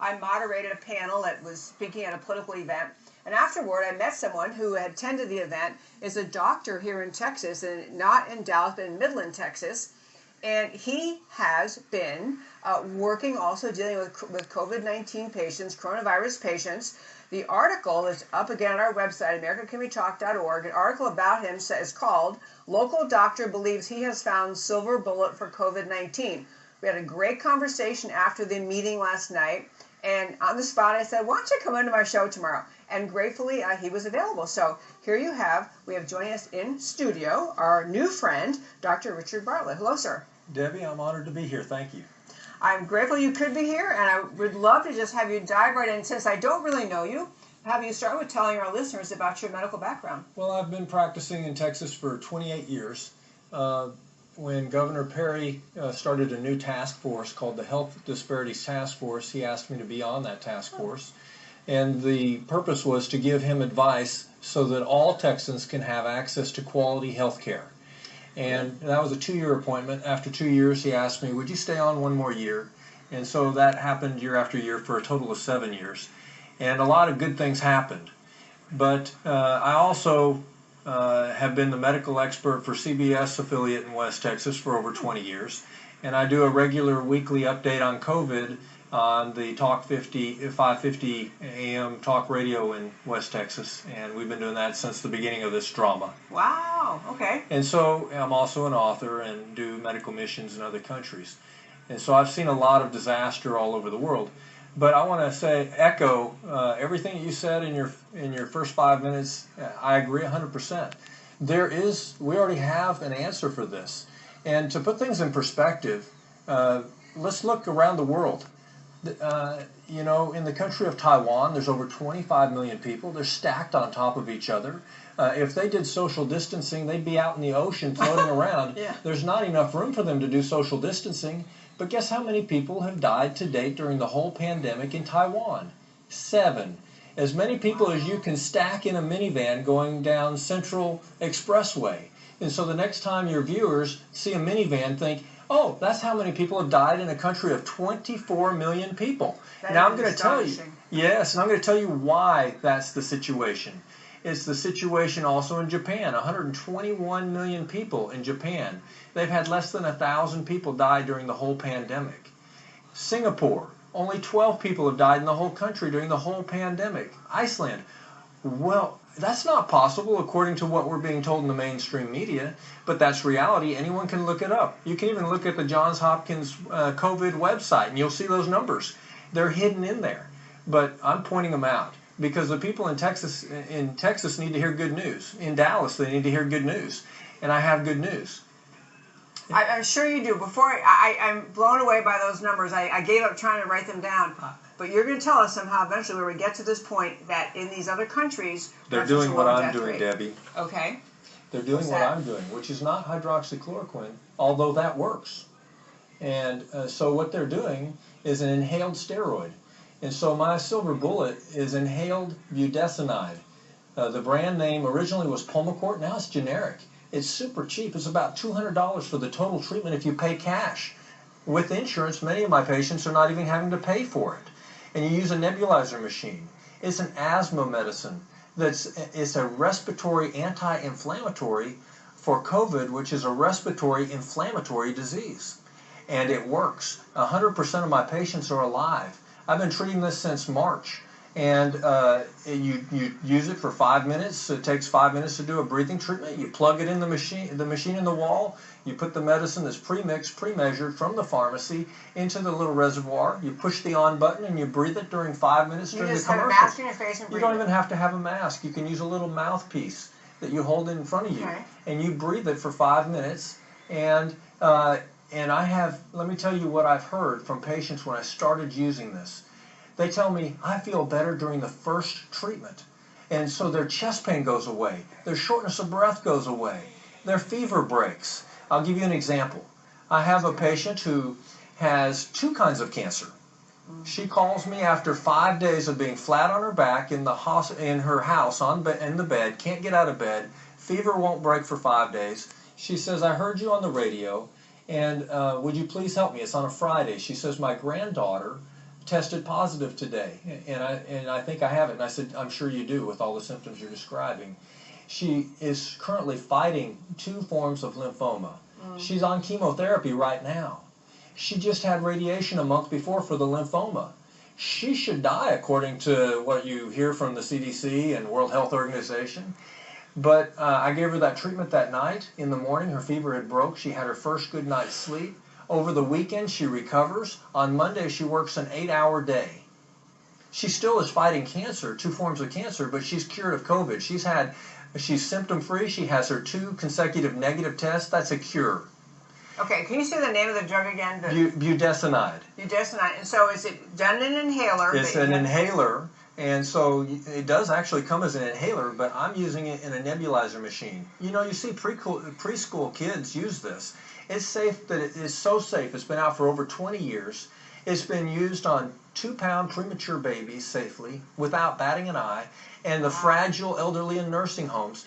I moderated a panel that was speaking at a political event. And afterward, I met someone who had attended the event, is a doctor here in Texas, and not in Dallas, but in Midland, Texas. And he has been working also dealing with COVID-19 patients, coronavirus patients. The article is up again on our website, AmericaCanWeTalk.org. An article about him is called "Local Doctor Believes He Has Found Silver Bullet for COVID-19." We had a great conversation after the meeting last night. And on the spot, I said, why don't you come into my show tomorrow? And gratefully, he was available. So here we have joining us in studio, our new friend, Dr. Richard Bartlett. Hello, sir. Debbie, I'm honored to be here. Thank you. I'm grateful you could be here, and I would love to just have you dive right in. Since I don't really know you, have you start with telling our listeners about your medical background. Well, I've been practicing in Texas for 28 years. When Governor Perry started a new task force called the Health Disparities Task Force, he asked me to be on that task force. And the purpose was to give him advice so that all Texans can have access to quality health care. And that was a 2-year appointment. After 2 years, he asked me, would you stay on one more year? And so that happened year after year for a total of 7 years. And a lot of good things happened. But I also have been the medical expert for CBS affiliate in West Texas for over 20 years. And I do a regular weekly update on COVID on the Talk 550 AM talk radio in West Texas. And we've been doing that since the beginning of this drama. Wow, okay. And so I'm also an author and do medical missions in other countries. And so I've seen a lot of disaster all over the world. But I want to echo everything you said in your first 5 minutes. I agree 100%. We already have an answer for this. And to put things in perspective, let's look around the world. In the country of Taiwan, there's over 25 million people. They're stacked on top of each other. If they did social distancing, they'd be out in the ocean floating around. Yeah. There's not enough room for them to do social distancing. But guess how many people have died to date during the whole pandemic in Taiwan? 7. As many people as you can stack in a minivan going down Central Expressway. And so the next time your viewers see a minivan, think, oh, that's how many people have died in a country of 24 million people. Now I'm going to tell you, yes, and I'm going to tell you why that's the situation. It's the situation also in Japan. 121 million people in Japan. They've had less than 1,000 people die during the whole pandemic. Singapore, only 12 people have died in the whole country during the whole pandemic. Iceland, well, that's not possible according to what we're being told in the mainstream media, but that's reality. Anyone can look it up. You can even look at the Johns Hopkins COVID website and you'll see those numbers. They're hidden in there, but I'm pointing them out because the people in Texas need to hear good news. In Dallas, they need to hear good news, and I have good news. I'm sure you do. I'm blown away by those numbers. I gave up trying to write them down. But you're going to tell us somehow eventually where we get to this point that in these other countries, they're doing what I'm doing, Debbie. Okay. They're doing what I'm doing, which is not hydroxychloroquine, although that works. And so what they're doing is an inhaled steroid. And so my silver bullet is inhaled budesonide. The brand name originally was Pulmicort. Now it's generic. It's super cheap. It's about $200 for the total treatment if you pay cash. With insurance, many of my patients are not even having to pay for it. And you use a nebulizer machine. It's an asthma medicine. It's a respiratory anti-inflammatory for COVID, which is a respiratory inflammatory disease. And it works. 100% of my patients are alive. I've been treating this since March. And you use it for 5 minutes. It takes 5 minutes to do a breathing treatment. You plug it in the machine in the wall. You put the medicine that's pre-mixed, pre-measured from the pharmacy into the little reservoir. You push the on button and you breathe it during 5 minutes during the commercial. You just have a mask in your face and breathe. You don't even have to have a mask. You can use a little mouthpiece that you hold in front of you. Okay. And you breathe it for 5 minutes. And let me tell you what I've heard from patients when I started using this. They tell me, I feel better during the first treatment. And so their chest pain goes away. Their shortness of breath goes away. Their fever breaks. I'll give you an example. I have a patient who has 2 kinds of cancer. She calls me after 5 days of being flat on her back in her house in the bed, can't get out of bed, fever won't break for 5 days. She says, I heard you on the radio, and would you please help me? It's on a Friday. She says, my granddaughter tested positive today, and I think I have it. And I said, I'm sure you do with all the symptoms you're describing. She is currently fighting 2 forms of lymphoma. She's on chemotherapy right now. She just had radiation a month before for the lymphoma. She should die according to what you hear from the CDC and World Health Organization. But I gave her that treatment that night. In the morning, her fever had broke. She had her first good night's sleep. Over the weekend, she recovers. On Monday, she works an 8-hour day. She still is fighting cancer, 2 forms of cancer, but she's cured of COVID. She's symptom-free. She has her 2 consecutive negative tests. That's a cure. Okay, can you say the name of the drug again? Budesonide. Budesonide. And so is it done in an inhaler? It's an inhaler, and so it does actually come as an inhaler, but I'm using it in a nebulizer machine. You know, you see preschool kids use this. It's safe. That it is so safe. It's been out for over 20 years. It's been used on 2-pound premature babies safely without batting an eye, and the fragile elderly in nursing homes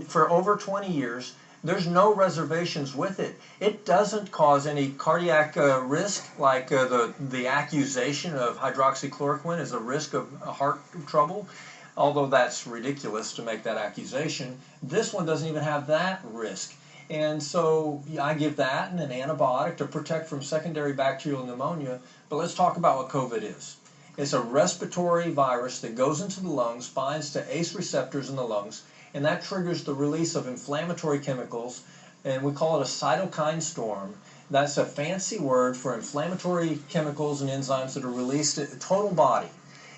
for over 20 years. There's no reservations with it. It doesn't cause any cardiac risk, like the accusation of hydroxychloroquine is a risk of heart trouble, although that's ridiculous to make that accusation. This one doesn't even have that risk. And so I give that and an antibiotic to protect from secondary bacterial pneumonia. But let's talk about what COVID is. It's a respiratory virus that goes into the lungs, binds to ACE receptors in the lungs, and that triggers the release of inflammatory chemicals, and we call it a cytokine storm. That's a fancy word for inflammatory chemicals and enzymes that are released in the total body.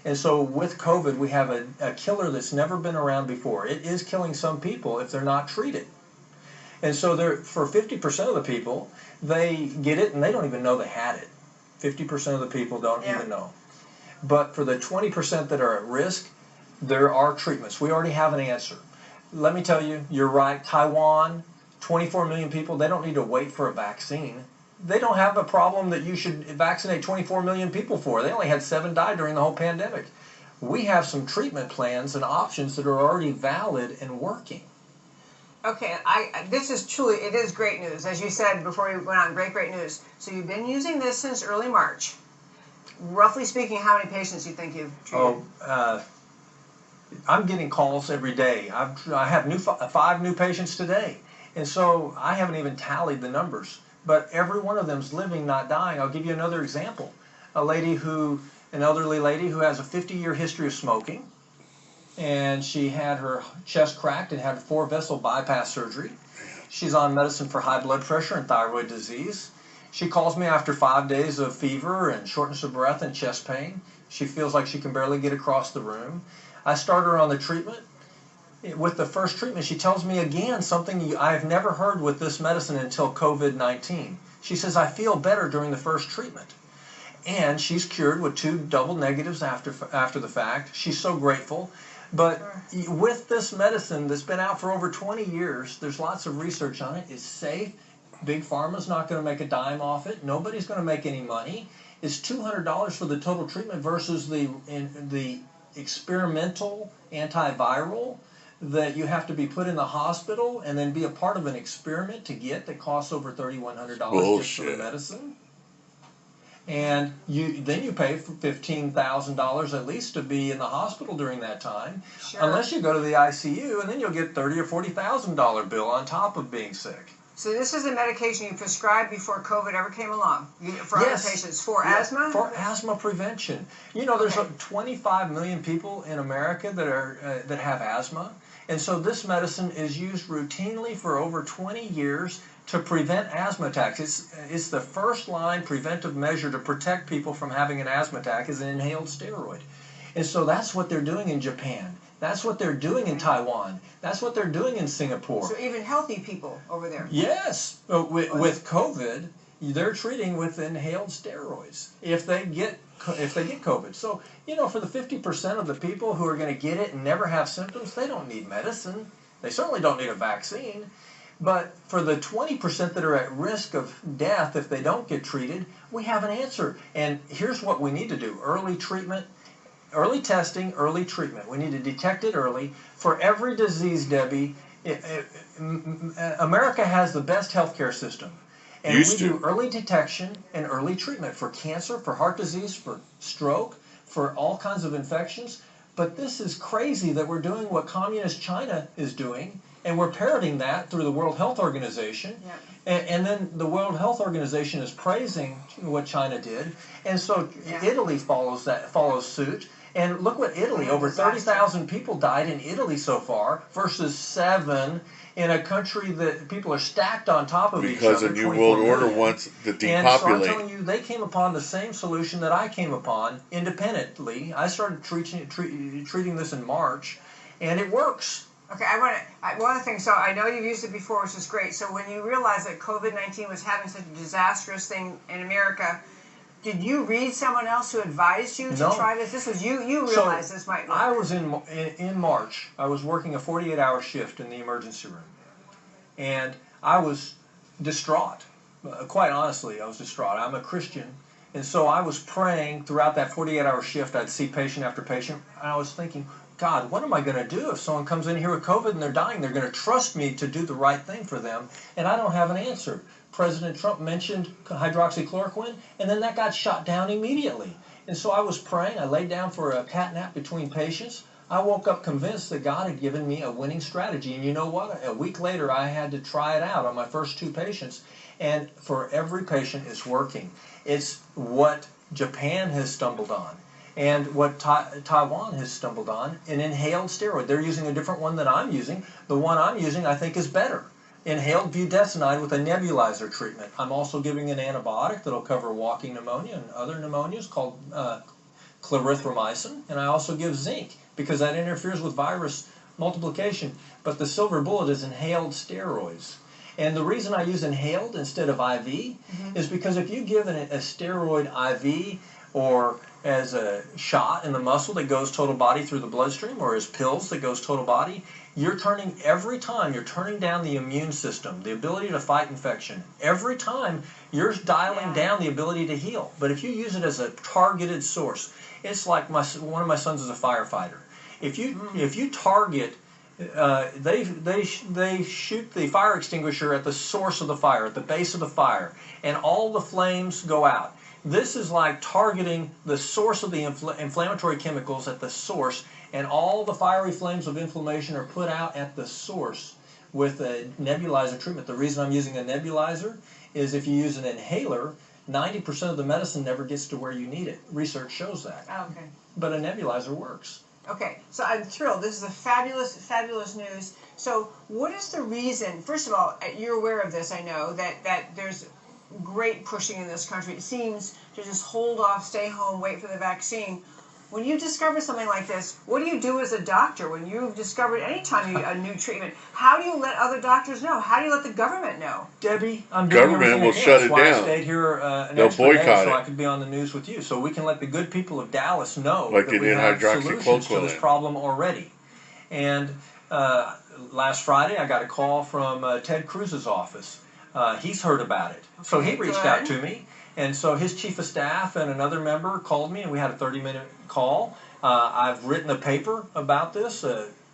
And so with COVID, we have a killer that's never been around before. It is killing some people if they're not treated. And so for 50% of the people, they get it and they don't even know they had it. 50% of the people don't even know. But for the 20% that are at risk, there are treatments. We already have an answer. Let me tell you, you're right. Taiwan, 24 million people, they don't need to wait for a vaccine. They don't have a problem that you should vaccinate 24 million people for. They only had 7 die during the whole pandemic. We have some treatment plans and options that are already valid and working. Okay, this is truly, it is great news. As you said before we went on, great news. So you've been using this since early March. Roughly speaking, how many patients do you think you've treated? I'm getting calls every day. I have 5 new patients today. And so I haven't even tallied the numbers. But every one of them is living, not dying. I'll give you another example. An elderly lady who has a 50-year history of smoking. And she had her chest cracked and had 4-vessel bypass surgery. She's on medicine for high blood pressure and thyroid disease. She calls me after 5 days of fever and shortness of breath and chest pain. She feels like she can barely get across the room. I start her on the treatment. With the first treatment, she tells me again something I've never heard with this medicine until COVID-19. She says, I feel better during the first treatment. And she's cured with 2 double negatives after the fact. She's so grateful. But with this medicine that's been out for over 20 years, there's lots of research on it. It's safe. Big Pharma's not going to make a dime off it. Nobody's going to make any money. It's $200 for the total treatment versus the experimental antiviral that you have to be put in the hospital and then be a part of an experiment to get that costs over $3,100 just for the medicine. And then you pay for $15,000 at least to be in the hospital during that time, unless you go to the ICU, and then you'll get $30,000 or $40,000 bill on top of being sick. So this is a medication you prescribed before COVID ever came along for other patients for asthma? For asthma prevention. You know, there's 25 million people in America that have asthma, and so this medicine is used routinely for over 20 years to prevent asthma attacks. It's the first line preventive measure to protect people from having an asthma attack is an inhaled steroid. And so that's what they're doing in Japan. That's what they're doing in Taiwan. That's what they're doing in Singapore. So even healthy people over there. Yes. With COVID, they're treating with inhaled steroids if they get COVID. So, you know, for the 50% of the people who are going to get it and never have symptoms, they don't need medicine. They certainly don't need a vaccine. But for the 20% that are at risk of death if they don't get treated, we have an answer. And here's what we need to do. Early treatment, early testing, early treatment. We need to detect it early. For every disease, Debbie, America has the best healthcare system. And we do early detection and early treatment for cancer, for heart disease, for stroke, for all kinds of infections. But this is crazy that we're doing what communist China is doing, and we're parroting that through the World Health Organization. Yeah. And then the World Health Organization is praising what China did, and so Italy follows suit. And look what Italy, over 30,000 people died in Italy so far versus 7 in a country that people are stacked on top of each other. Because a new world order wants to depopulate. And so I'm telling you, they came upon the same solution that I came upon independently. I started treating this in March, and it works. Okay, one of the things, so I know you've used it before, which is great. So when you realized that COVID-19 was having such a disastrous thing in America, did you read someone else who advised you to try this? This was you realized this might work. I was in March. I was working a 48-hour shift in the emergency room, and I was distraught. Quite honestly, I was distraught. I'm a Christian, and so I was praying throughout that 48-hour shift. I'd see patient after patient, and I was thinking, God, what am I going to do if someone comes in here with COVID and they're dying? They're going to trust me to do the right thing for them, and I don't have an answer. President Trump mentioned hydroxychloroquine, and then that got shot down immediately. And so I was praying. I laid down for a cat nap between patients. I woke up convinced that God had given me a winning strategy. And you know what? A week later, I had to try it out on my first 2 patients. And for every patient, it's working. It's what Japan has stumbled on, and what Taiwan has stumbled on, an inhaled steroid. They're using a different one than I'm using. The one I'm using, I think, is better. Inhaled budesonide with a nebulizer treatment. I'm also giving an antibiotic that'll cover walking pneumonia and other pneumonias called clarithromycin. And I also give zinc because that interferes with virus multiplication. But the silver bullet is inhaled steroids. And the reason I use inhaled instead of IV is because if you give a steroid IV or as a shot in the muscle that goes total body through the bloodstream, or as pills that goes total body, every time you're turning down the immune system, the ability to fight infection. Every time you're dialing down the ability to heal. But if you use it as a targeted source, it's like one of my sons is a firefighter. If you target, they shoot the fire extinguisher at the source of the fire, at the base of the fire, and all the flames go out. This is like targeting the source of the inflammatory chemicals at the source, and all the fiery flames of inflammation are put out at the source with a nebulizer treatment. The reason I'm using a nebulizer is if you use an inhaler, 90% of the medicine never gets to where you need it. Research shows that. Oh, okay. But a nebulizer works. Okay, so I'm thrilled. This is a fabulous, fabulous news. So what is the reason, first of all, you're aware of this, I know, that there's great pushing in this country. It seems to just hold off, stay home, wait for the vaccine. When you discover something like this, what do you do as a doctor when you've discovered a new treatment? How do you let other doctors know? How do you let the government know? Debbie, I'm doing government will shut it down. I stayed here an extra day so I could be on the news with you. So we can let the good people of Dallas know that we have solutions to this problem already. And last Friday, I got a call from Ted Cruz's office. He's heard about it. Okay, so he reached out to me. And so his chief of staff and another member called me, and we had a 30-minute call. I've written a paper about this.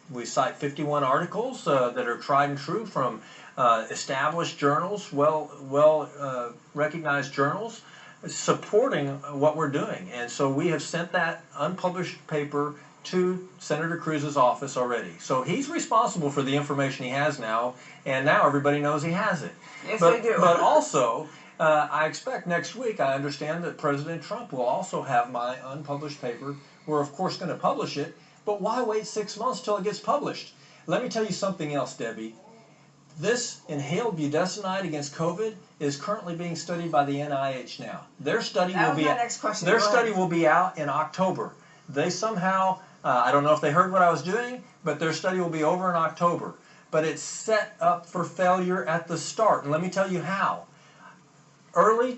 We cite 51 articles that are tried and true from established journals, recognized journals, supporting what we're doing. And so we have sent that unpublished paper to Senator Cruz's office already. So he's responsible for the information he has now, and now everybody knows he has it. Yes, they do. But also, I expect next week, I understand that President Trump will also have my unpublished paper. We're, of course, going to publish it, but why wait 6 months till it gets published? Let me tell you something else, Debbie. This inhaled budesonide against COVID is currently being studied by the NIH now. Their study will be out in October. They somehow, I don't know if they heard what I was doing, but their study will be over in October. But it's set up for failure at the start. And let me tell you how. Early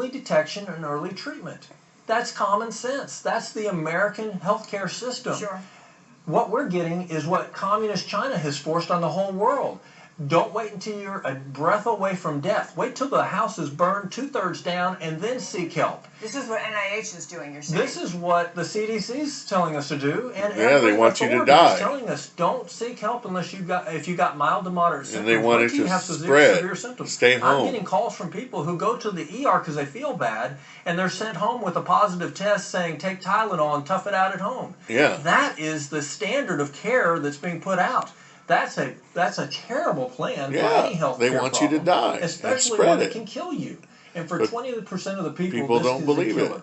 detection and early treatment. That's common sense. That's the American healthcare system. Sure. What we're getting is what communist China has forced on the whole world. Don't wait until you're a breath away from death. Wait till the house is burned 2/3 down and then seek help. This is what NIH is doing, you're saying. This is what the CDC is telling us to do, and Yeah, they every want you to authority is die. telling us don't seek help unless if you got mild to moderate symptoms. And they want Wait it till you to have spread. severe symptoms. Stay I'm home. getting calls from people who go to the ER because they feel bad, and they're sent home with a positive test saying take Tylenol and tough it out at home. Yeah. That is the standard of care that's being put out. That's a terrible plan for any health care they want you to die and especially spread one that it. can kill you. And for But 20% of the people this don't is believe a it. killer.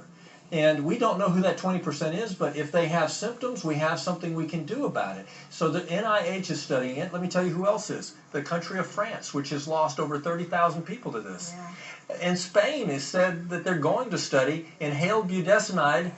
And we don't know who that 20% is, but if they have symptoms, we have something we can do about it. So the NIH is studying it. Let me tell you who else is. The country of France, which has lost over 30,000 people to this. Yeah. And Spain has said that they're going to study inhaled budesonide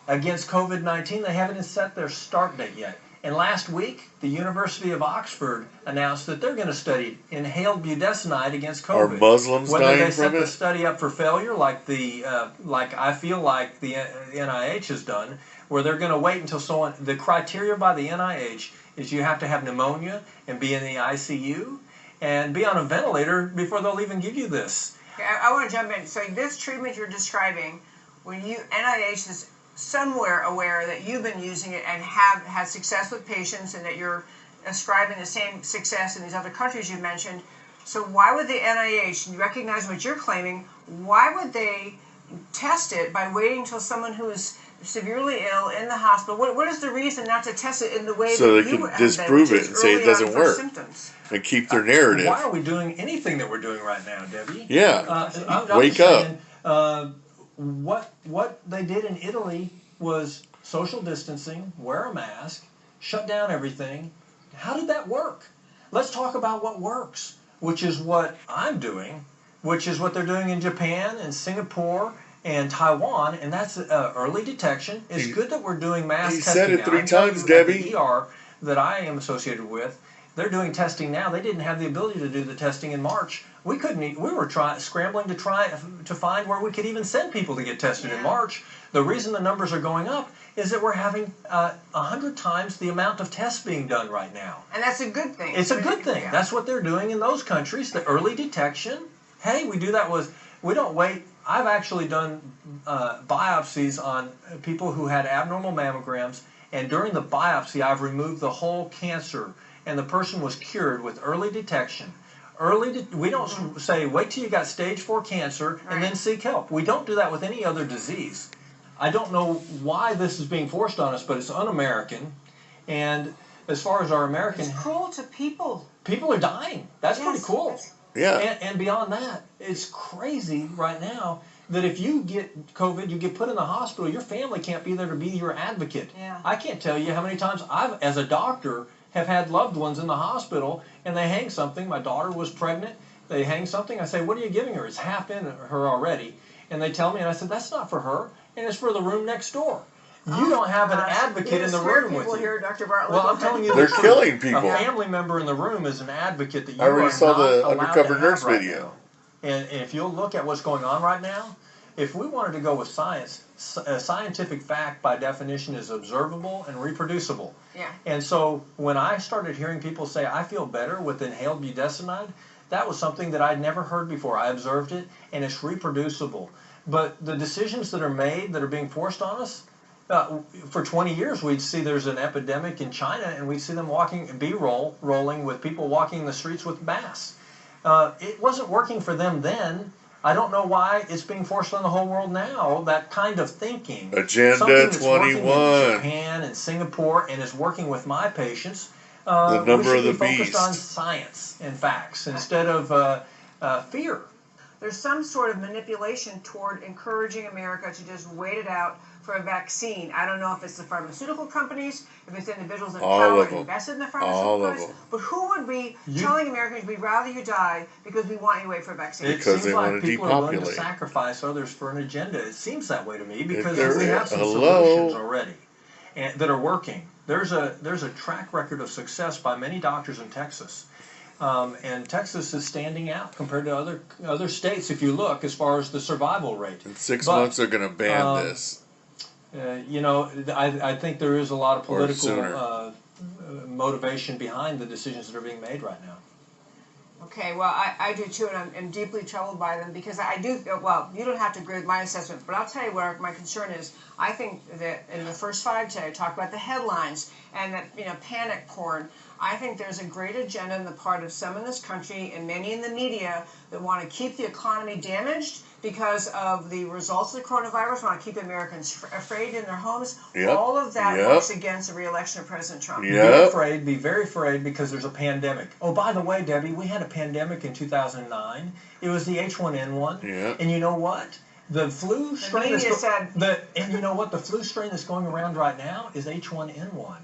against COVID-19. They haven't set their start date yet. And last week, the University of Oxford announced that they're going to study inhaled budesonide against COVID. Are Muslims Whether dying they from set the it? study up for failure, like I feel like the NIH has done, where they're going to wait until someone. The criteria by the NIH is you have to have pneumonia and be in the ICU and be on a ventilator before they'll even give you this. Okay, I want to jump in. So this treatment you're describing, when NIH is somewhere aware that you've been using it and have had success with patients and that you're ascribing the same success in these other countries you mentioned. So why would the NIH, recognize what you're claiming, why would they test it by waiting until someone who is severely ill in the hospital? What is the reason not to test it in the way So that they you can have been, disprove which it is and say it early doesn't on work. symptoms? And keep their narrative. Why are we doing anything that we're doing right now, Debbie? Yeah. I'm Wake just up. saying, what they did in Italy was social distancing, wear a mask, shut down everything. How did that work? Let's talk about what works, which is what I'm doing, which is what they're doing in Japan and Singapore and Taiwan, and that's early detection. It's good that we're doing mass He testing said it now. 3 I tell times, you, at Debbie. the ER that I am associated with, they're doing testing now. They didn't have the ability to do the testing in March. We couldn't. We were scrambling to find where we could even send people to get tested in March. The reason the numbers are going up is that we're having 100 times the amount of tests being done right now. And that's a good thing. It's a good thing. Yeah. That's what they're doing in those countries. The early detection. Hey, we do that we don't wait. I've actually done biopsies on people who had abnormal mammograms, and during the biopsy, I've removed the whole cancer, and the person was cured with early detection. We don't say, wait till you got stage 4 cancer and then seek help. We don't do that with any other disease. I don't know why this is being forced on us, but it's un-American. And as far as our American... It's cruel to people. People are dying. That's pretty cool. Yeah. And beyond that, it's crazy right now that if you get COVID, you get put in the hospital, your family can't be there to be your advocate. Yeah. I can't tell you how many times I've, as a doctor, have had loved ones in the hospital and they hang something. My daughter was pregnant. They hang something. I say, what are you giving her? It's half in her already. And they tell me, and I said, that's not for her, and it's for the room next door. You don't have an advocate in the room with you. Here, Dr. Bartlett. Well, I'm telling you, They're killing people. A family member in the room is an advocate that you I already are saw not the allowed undercover to nurse have right video. now. And if you'll look at what's going on right now, if we wanted to go with science, a scientific fact by definition is observable and reproducible. Yeah. And so when I started hearing people say, I feel better with inhaled budesonide, that was something that I'd never heard before. I observed it, and it's reproducible. But the decisions that are made that are being forced on us, for 20 years we'd see there's an epidemic in China, and we'd see them rolling with people walking the streets with masks. It wasn't working for them then. I don't know why it's being forced on the whole world now, that kind of thinking. Agenda Something that's 21. working in Japan and Singapore and is working with my patients. The number we should of the be focused beast. on science and facts instead of fear. There's some sort of manipulation toward encouraging America to just wait it out for a vaccine. I don't know if it's the pharmaceutical companies, if it's individuals in All power of them. invested in the All pharmaceutical of companies. them. But who would be telling Americans we'd rather you die because we want you to wait for a vaccine? It Because seems they like want to people are willing to depopulate. sacrifice others for an agenda. It seems that way to me because there we is- have some solutions already that are working. There's a track record of success by many doctors in Texas. And Texas is standing out compared to other states if you look as far as the survival rate. In 6 months they're going to ban this. I think there is a lot of Or sooner. political motivation behind the decisions that are being made right now. Okay, well, I do too, and I'm deeply troubled by them because I do, well, you don't have to agree with my assessment, but I'll tell you where my concern is. I think that in the first 5 today, I talked about the headlines and that, panic porn. I think there's a great agenda on the part of some in this country and many in the media that want to keep the economy damaged because of the results of the coronavirus, want to keep Americans afraid in their homes. Yep. All of that Yep. works against the re-election of President Trump. Yep. Be very afraid because there's a pandemic. Oh, by the way, Debbie, we had a pandemic in 2009. It was the H1N1. Yep. And you know what? The flu strain and you know what? The flu strain that's going around right now is H1N1.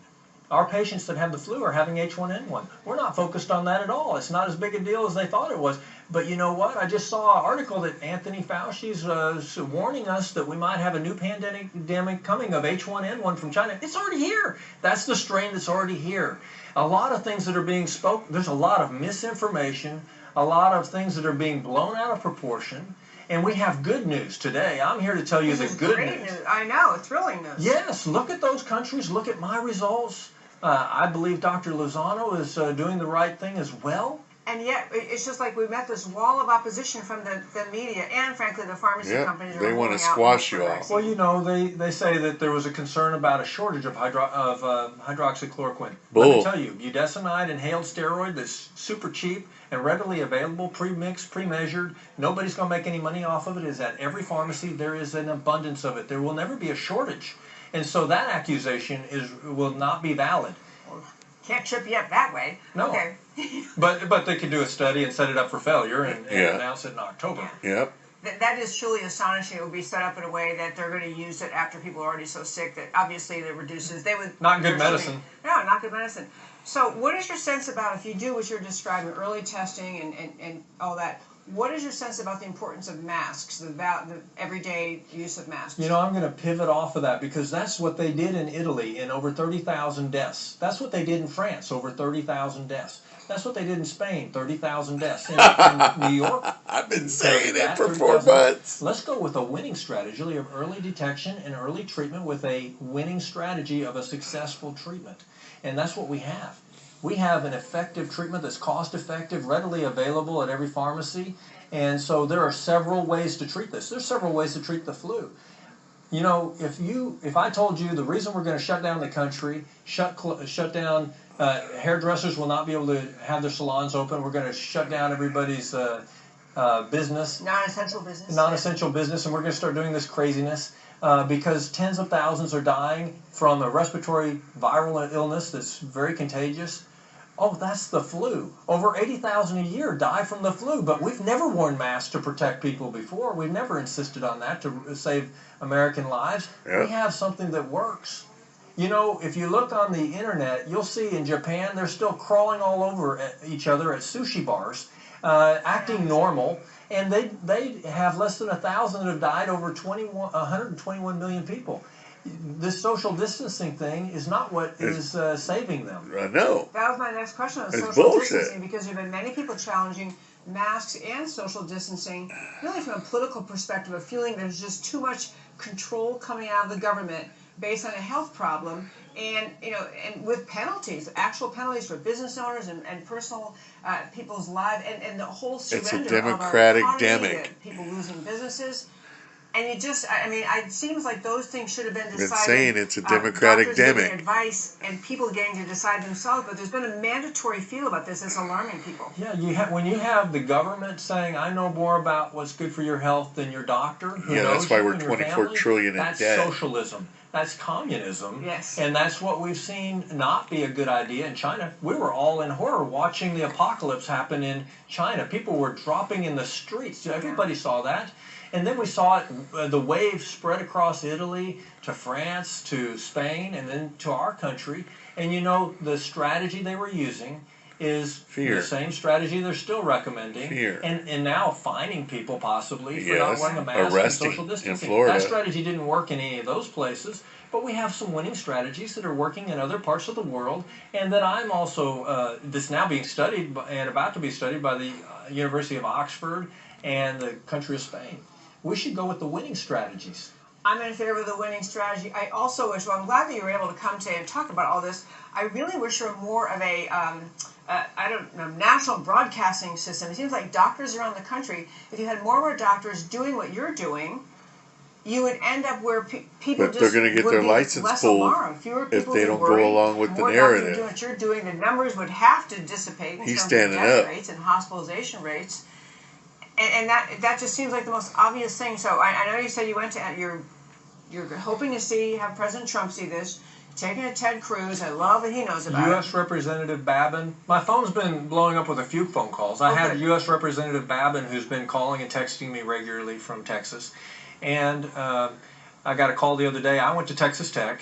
Our patients that have the flu are having H1N1. We're not focused on that at all. It's not as big a deal as they thought it was. But you know what? I just saw an article that Anthony Fauci's warning us that we might have a new pandemic coming of H1N1 from China. It's already here. That's the strain that's already here. A lot of things that are being spoken, there's a lot of misinformation, a lot of things that are being blown out of proportion. And we have good news today. I'm here to tell you the good news. I know, thrilling news. Yes, look at those countries. Look at my results. I believe Dr. Lozano is doing the right thing as well. And yet, it's just like we met this wall of opposition from the media and, frankly, the pharmacy companies. They want to squash you off. Well, they say that there was a concern about a shortage of hydroxychloroquine. Bull. Let me tell you, budesonide inhaled steroid that's super cheap and readily available, pre-mixed, pre-measured. Nobody's going to make any money off of it. Is at every pharmacy. There is an abundance of it. There will never be a shortage. And so that accusation will not be valid. Can't trip you up that way. No. Okay. but they could do a study and set it up for failure and announce it in October. Yep. That is truly astonishing. It would be set up in a way that they're going to use it after people are already so sick that obviously it reduces. They would not good medicine. No, not good medicine. So, what is your sense about if you do what you're describing, early testing and all that? What is your sense about the importance of masks, the everyday use of masks? You know, I'm going to pivot off of that because that's what they did in Italy in over 30,000 deaths. That's what they did in France, over 30,000 deaths. That's what they did in Spain, 30,000 deaths. In New York, I've been saying it for 4 months. Let's go with a winning strategy of early detection and early treatment with a winning strategy of a successful treatment. And that's what we have. We have an effective treatment that's cost-effective, readily available at every pharmacy. And so there are several ways to treat this. There's several ways to treat the flu. You know, if I told you the reason we're going to shut down the country, shut down, hairdressers will not be able to have their salons open. We're going to shut down everybody's business. Non-essential business. Non-essential business, and we're going to start doing this craziness. Because tens of thousands are dying from a respiratory viral illness that's very contagious. Oh, that's the flu. Over 80,000 a year die from the flu, but we've never worn masks to protect people before. We've never insisted on that to save American lives. Yep. We have something that works. You know, if you look on the internet, you'll see in Japan they're still crawling all over each other at sushi bars, acting normal. And they have less than 1,000 that have died, over 121 million people. This social distancing thing is not what is saving them. I know. That was my next question on social distancing, because there have been many people challenging masks and social distancing, really from a political perspective of feeling there's just too much control coming out of the government based on a health problem, and and with penalties, actual penalties for business owners and personal people's lives, and the whole surrender It's a democratic of our economy, demic. people losing businesses. And it seems like those things should have been decided. Been saying it's a democratic doctors giving demic. advice and people getting to decide themselves, but there's been a mandatory feel about this that's alarming people. Yeah, when you have the government saying, "I know more about what's good for your health than your doctor," who knows that's why you we're and your 24 family, trillion in that's debt. socialism. That's communism. Yes. And that's what we've seen not be a good idea in China. We were all in horror watching the apocalypse happen in China. People were dropping in the streets. Everybody saw that. And then we saw it, the wave spread across Italy to France to Spain and then to our country. And the strategy they were using is fear. The same strategy they're still recommending. Fear. And now fining people possibly for not wearing a mask Arresting and social distancing. in Florida. That strategy didn't work in any of those places. But we have some winning strategies that are working in other parts of the world, and that I'm also, that's now being studied and about to be studied by the University of Oxford and the country of Spain. We should go with the winning strategies. I'm in favor of the winning strategy. I also wish, I'm glad that you were able to come today and talk about all this. I really wish there were more of a I don't know, national broadcasting system. It seems like doctors around the country, if you had more doctors doing what you're doing, you would end up where people But just they're going to get would their be license less pulled alarmed. Fewer if people they would don't worry. go along with the More doctors narrative. doing what you're doing. The numbers would have to dissipate in He's terms of standing death up. rates and hospitalization rates. And that just seems like the most obvious thing. So I know you said you went to you're hoping to have President Trump see this. Taking to Ted Cruz. I love that he knows about U.S. it. Representative Babin. My phone's been blowing up with a few phone calls. I have U.S. Representative Babin who's been calling and texting me regularly from Texas. And I got a call the other day. I went to Tx.Tech.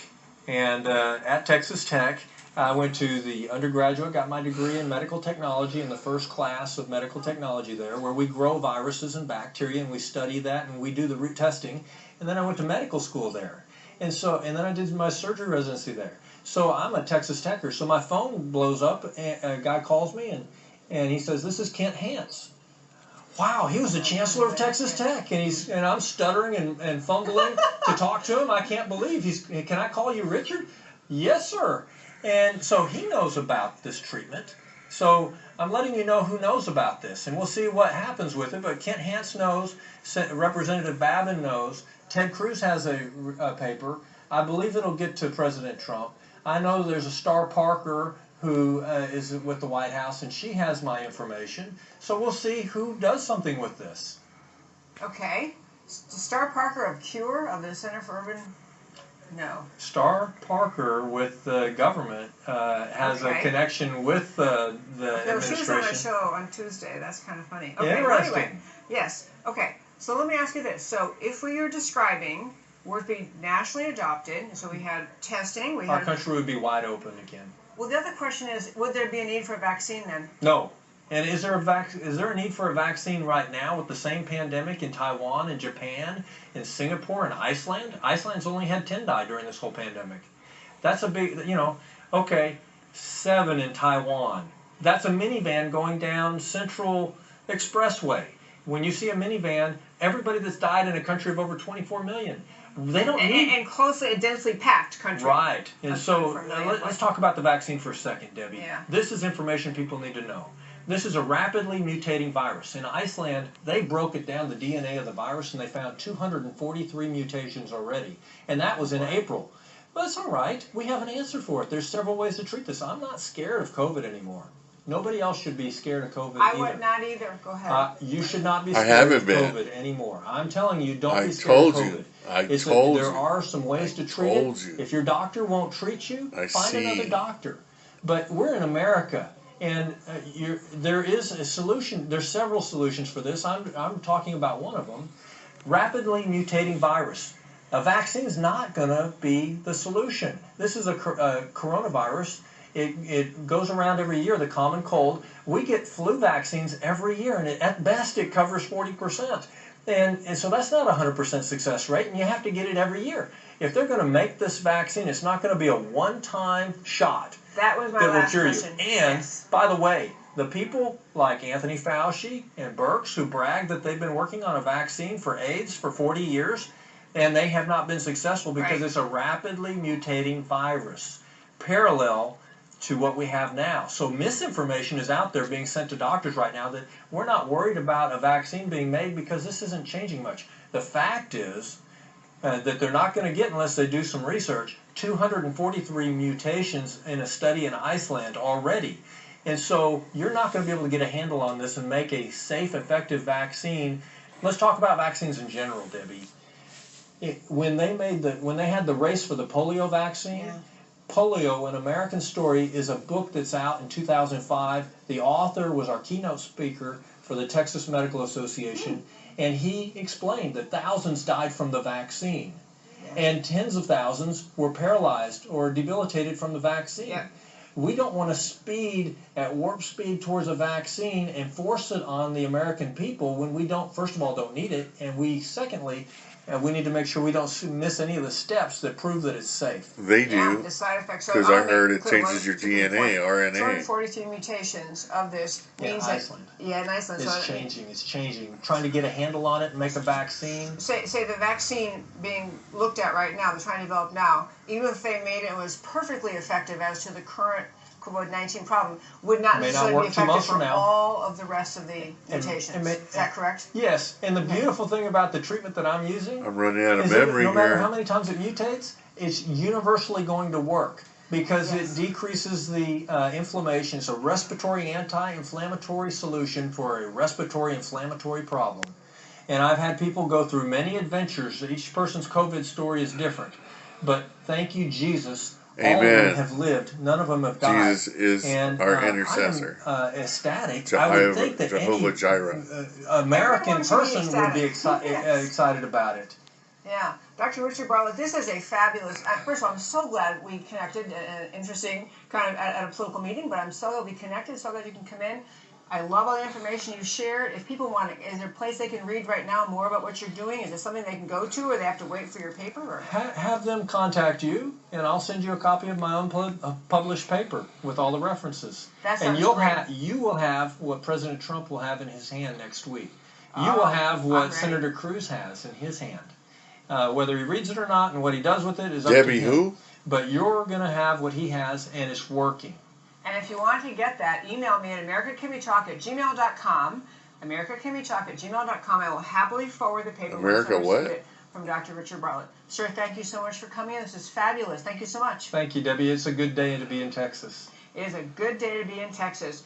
And at Tx.Tech, I went to the undergraduate, got my degree in medical technology in the first class of medical technology there, where we grow viruses and bacteria, and we study that, and we do the root testing. And then I went to medical school there. And then I did my surgery residency there. So I'm a Tx.Techer. So my phone blows up, and a guy calls me, and he says, "This is Kent Hance." Wow, he was the chancellor of Tx.Tech, and I'm stuttering and fumbling to talk to him. I can't believe can I call you Richard? Yes, sir. And so he knows about this treatment. So I'm letting you know who knows about this, and we'll see what happens with it. But Kent Hance knows, Representative Babin knows, Ted Cruz has a paper. I believe it'll get to President Trump. I know there's a Star Parker who is with the White House, and she has my information. So we'll see who does something with this. Okay. Star Parker of CURE, of the Center for Urban... No. Star Parker with the government has a connection with the administration. She was on the show on Tuesday. That's kind of funny. Okay, interesting. Well, anyway, yes. Okay, so let me ask you this. So if we are describing, we're to be nationally adopted, so we had testing. Our country would be wide open again. Well, the other question is, would there be a need for a vaccine then? No. And is there a need for a vaccine right now with the same pandemic in Taiwan and Japan and Singapore and Iceland? Iceland's only had 10 die during this whole pandemic. That's a big, 7 in Taiwan. That's a minivan going down Central Expressway. When you see a minivan, everybody that's died in a country of over 24 million. They don't need... And closely and densely packed country. Right. And so let's talk about the vaccine for a second, Debbie. Yeah. This is information people need to know. This is a rapidly mutating virus. In Iceland, they broke it down, the DNA of the virus, and they found 243 mutations already. And that was in April. But it's all right. We have an answer for it. There's several ways to treat this. I'm not scared of COVID anymore. Nobody else should be scared of COVID either. I would not either. Go ahead. You should not be scared of COVID anymore. I'm telling you, don't be scared of COVID. I told you. There are some ways to treat it. If your doctor won't treat you, find another doctor. But we're in America. And there is a solution. There's several solutions for this. I'm talking about one of them. Rapidly mutating virus. A vaccine is not going to be the solution. This is a coronavirus. It goes around every year, the common cold. We get flu vaccines every year, and at best it covers 40%. And so that's not a 100% success rate, and you have to get it every year. If they're going to make this vaccine, it's not going to be a one-time shot. That was my last question. And, by the way, the people like Anthony Fauci and Birx who brag that they've been working on a vaccine for AIDS for 40 years, and they have not been successful because it's a rapidly mutating virus, parallel to what we have now. So misinformation is out there being sent to doctors right now that we're not worried about a vaccine being made because this isn't changing much. The fact is that they're not going to get, unless they do some research, 243 mutations in a study in Iceland already. And so you're not going to be able to get a handle on this and make a safe, effective vaccine. Let's talk about vaccines in general, Debbie. When they had the race for the polio vaccine, Polio, An American Story, is a book that's out in 2005. The author was our keynote speaker for the Texas Medical Association, and he explained that thousands died from the vaccine, and tens of thousands were paralyzed or debilitated from the vaccine. We don't want to speed at warp speed towards a vaccine and force it on the American people when we don't, first of all, don't need it, and secondly, we need to make sure we don't miss any of the steps that prove that it's safe. They do. The side effects. Because I heard it changes your DNA, RNA. 243 mutations of this means that... Iceland. Yeah, in Iceland. It's changing. Trying to get a handle on it and make a vaccine. Say the vaccine being looked at right now, they're trying to develop now, even if they made it was perfectly effective as to the current COVID-19 problem would not May not necessarily work be 2 effective months for from now. all of the rest of the mutations. Is that correct? Yes, and the beautiful thing about the treatment that I'm using I'm running out of is that memory no matter here. how many times it mutates, it's universally going to work because Yes. it decreases the inflammation. It's a respiratory anti-inflammatory solution for a respiratory inflammatory problem. And I've had people go through many adventures. Each person's COVID story is different. But thank you, Jesus. All of them Amen. have lived. None of them have died. Jesus is And our intercessor. I am ecstatic. I would think that Jehovah any Jireh. American Everyone should be person would be ecstatic. Yes. excited about it. Yeah, Dr. Richard Bartlett, this is a fabulous. First of all, I'm so glad we connected. Interesting, kind of at a political meeting, but I'm so glad we connected. So glad you can come in. I love all the information you shared. If people want to, is there a place they can read right now more about what you're doing? Is it something they can go to, or they have to wait for your paper? Or? Have them contact you, and I'll send you a copy of my own published paper with all the references. That And sounds great. you will have what President Trump will have in his hand next week. You will have what Senator Cruz has in his hand. Whether he reads it or not, and what he does with it is up to him. Debbie who? But you're going to have what he has, and it's working. And if you want to get that, email me at americacanwetalk@gmail.com. americacanwetalk@gmail.com. I will happily forward the paper America once I what? receive it from Dr. Richard Bartlett. Sir, thank you so much for coming in. This is fabulous. Thank you so much. Thank you, Debbie. It's a good day to be in Texas. It is a good day to be in Texas.